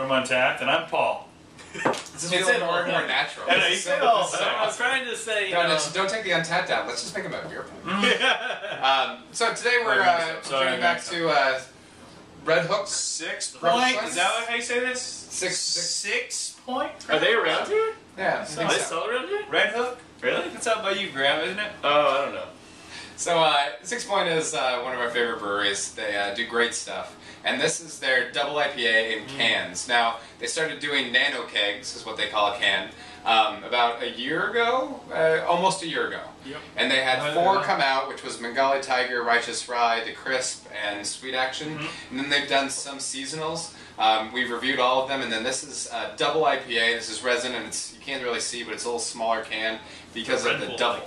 from Untapped, and I'm Paul. This is feeling more and more natural. I was trying to say, don't take the Untapped out. Let's just make them a beer pong. So today we're turning back to Red Hook. Sixpoint? Is that how you say this? Sixpoint? Are they around here? Yeah. Are they still around here? Red Hook? Really? It's out by you, Graham, isn't it? Oh, I don't know. So Sixpoint is one of our favorite breweries. They do great stuff. And this is their double IPA in cans. Now, they started doing nano kegs, is what they call a can, about a year ago, almost a year ago. Yep. And they had 4 come out, which was Bengali Tiger, Righteous Rye, The Crisp, and Sweet Action. And then they've done some seasonals. We've reviewed all of them, and then this is double IPA. This is resin, and you can't really see, but it's a little smaller can because of the double.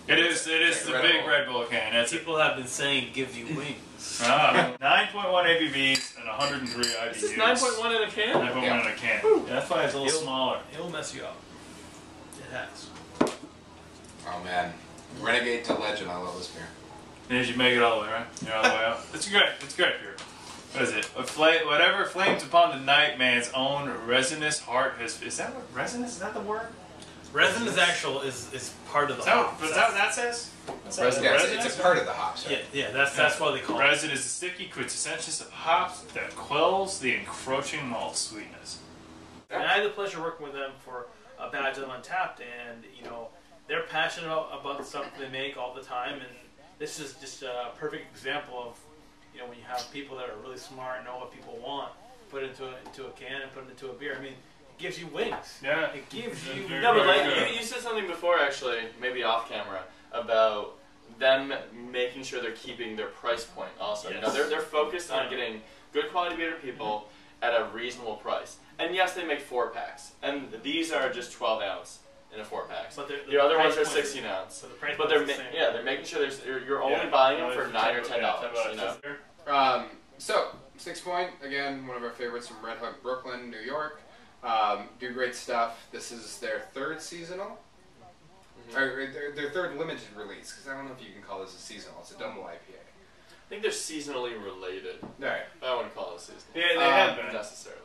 It is the big Red Bull can. That's People have been saying gives you wings. 9.1 ABVs and 103 IBUs. Is this 9.1 in a can? 9.1 in a can. Yeah, that's why it's a little smaller. It will mess you up. It has. Oh man, Renegade to Legend. I love this beer. Did you make it all the way, right? You're all the way up. It's great. It's great beer. What is it? Whatever flames upon the night, man's own resinous heart has. Is that what resinous? Is that the word? Resin is part of the hops. Is that what that says? Resin, it's a part of the hops. Right? Yeah, that's why they call it. Resin is the sticky quintessence of hops that quells the encroaching malt sweetness. And I had the pleasure of working with them for a batch of Untapped, and they're passionate about the stuff that they make all the time, and this is just a perfect example of when you have people that are really smart and know what people want, put it into a can and put it into a beer. I mean, it gives you wings. Yeah. It gives you. No, but like you said something before, actually, maybe off camera, about them making sure they're keeping their price point. Also, yes. They're focused on getting good quality beer to people at a reasonable price. And yes, they make 4-packs, and these are just 12 ounce in a 4-pack. But the other ones are 16 ounce. But they're making sure you're only buying them for $9 or $10. So Sixpoint, again, one of our favorites from Red Hook, Brooklyn, New York. Do great stuff. This is their 3rd seasonal, or their 3rd limited release, because I don't know if you can call this a seasonal. It's a double IPA. I think they're seasonally related. Right. I wouldn't call it seasonal. Yeah, they have been. Necessarily.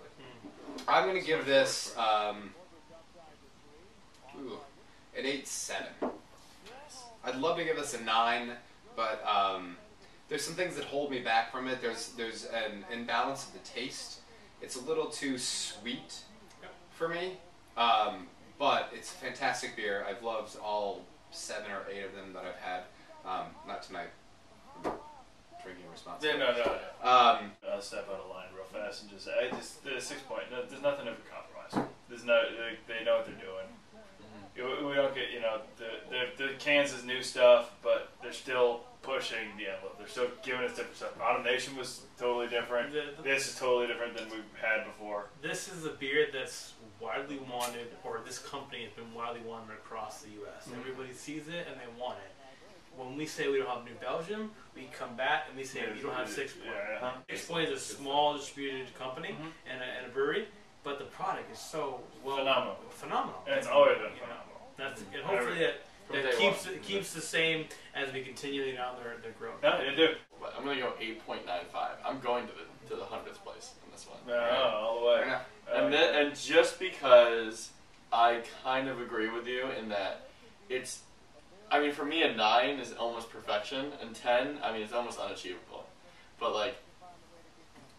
I'm going to give this an 8.7. I'd love to give this a 9, but there's some things that hold me back from it. There's an imbalance of the taste. It's a little too sweet for me, but it's a fantastic beer. I've loved all 7 or 8 of them that I've had. Not tonight. I'm drinking responsibly. Yeah, no. I'll step out of line real fast and just say, the 6-point. There's nothing of a compromise. There's no. They know what they're doing. We don't get the cans is new stuff, but they're still pushing the envelope. They're still giving us different stuff. Automation was totally different. This is totally different than we've had before. This is a beer that's widely wanted, or this company has been widely wanted across the U.S. Everybody sees it and they want it. When we say we don't have New Belgium, we come back and we say we don't have Sixpoint. Sixpoint is a small distributed company and a brewery, but the product is so phenomenal. And it's always been phenomenal. And hopefully that keeps the same as we continue down their growth. Yeah, they do. I'm going to go 8.95. I'm going to the 100th place on this one. All the way. And just because I kind of agree with you in that it's, I mean, for me a 9 is almost perfection, and 10, I mean, it's almost unachievable. But like,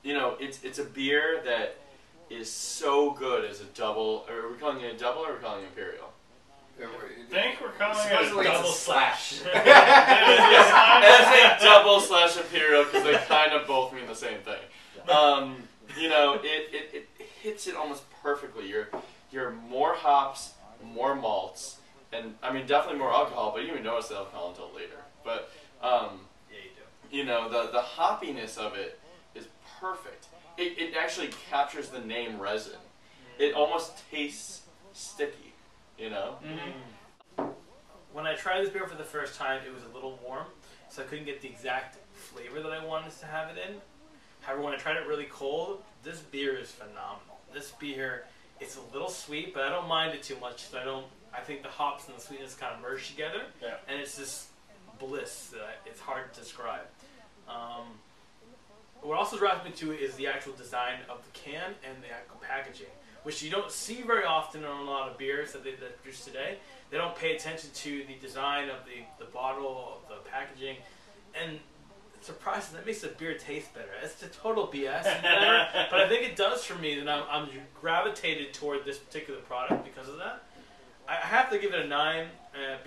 it's a beer that is so good as a double. Are we calling it a double or are we calling it imperial? I think we're calling it a double slash. It's a double slash imperial because they kind of both mean the same thing. It hits it almost perfectly. You're more hops, more malts, and I mean definitely more alcohol. But you don't even notice the alcohol until later. But yeah, you do. The hoppiness of it is perfect. It actually captures the name resin. It almost tastes sticky. When I tried this beer for the first time, it was a little warm, so I couldn't get the exact flavor that I wanted to have it in. However, when I tried it really cold, this beer is phenomenal. This beer, it's a little sweet, but I don't mind it too much. I think the hops and the sweetness kind of merge together, and it's this bliss that it's hard to describe. what also drives me to it is the actual design of the can and the actual packaging, which you don't see very often on a lot of beers that produce today. They don't pay attention to the design of the bottle, of the packaging, and surprises that makes the beer taste better. It's the total BS, but I think it does for me. That I'm gravitated toward this particular product because of that. I have to give it a 9,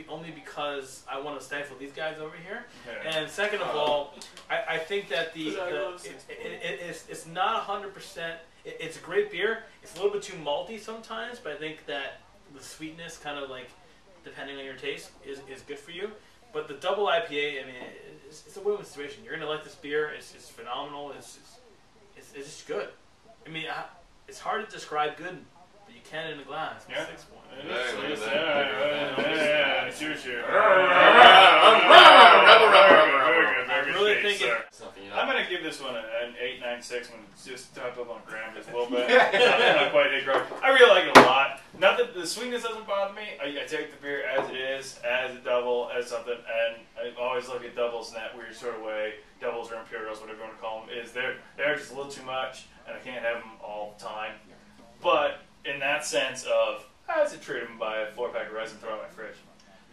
only because I want to stifle these guys over here. Yeah. And second of all, I think that it's not 100%. It's a great beer. It's a little bit too malty sometimes, but I think that the sweetness, kind of like depending on your taste, is good for you. But the double IPA, I mean, it's a win-win situation. You're gonna like this beer. It's phenomenal. It's just good. I mean, it's hard to describe good, but you can in a glass. Yeah. 6 point. Yeah. Cheers. I really think I'm going to give this one an 8.96. I'm going to just top up on gram just a little bit. Not quite 8 gram. I really like it a lot. Not that the sweetness doesn't bother me. I take the beer as it is, as a double, as something, and I always look at doubles in that weird sort of way. Doubles or imperials, whatever you want to call them, is they're just a little too much, and I can't have them all the time. But in that sense of, I was a treat them by a 4-pack of resin, throw it in my fridge.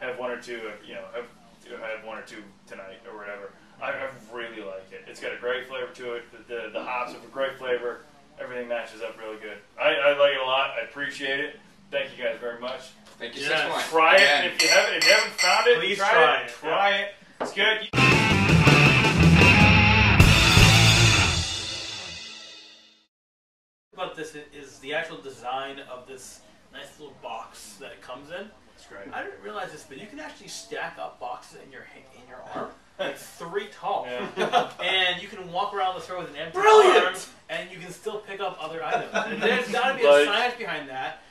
Have 1 or 2, have 1 or 2 tonight or whatever. I really like it. It's got a great flavor to it. The hops have a great flavor. Everything matches up really good. I like it a lot. I appreciate it. Thank you guys very much. Thank you, Yeah. Sixpoint. Try Again. it. If you haven't found it, Please try it. Try it. It's good. About this is the actual design of this nice little box that it comes in. It's great. I didn't realize this, but you can actually stack up boxes in your arm, like 3 tall, Yeah. and you can walk around the store with an empty Brilliant! arm, and you can still pick up other items. And there's got to be Like- a science behind that.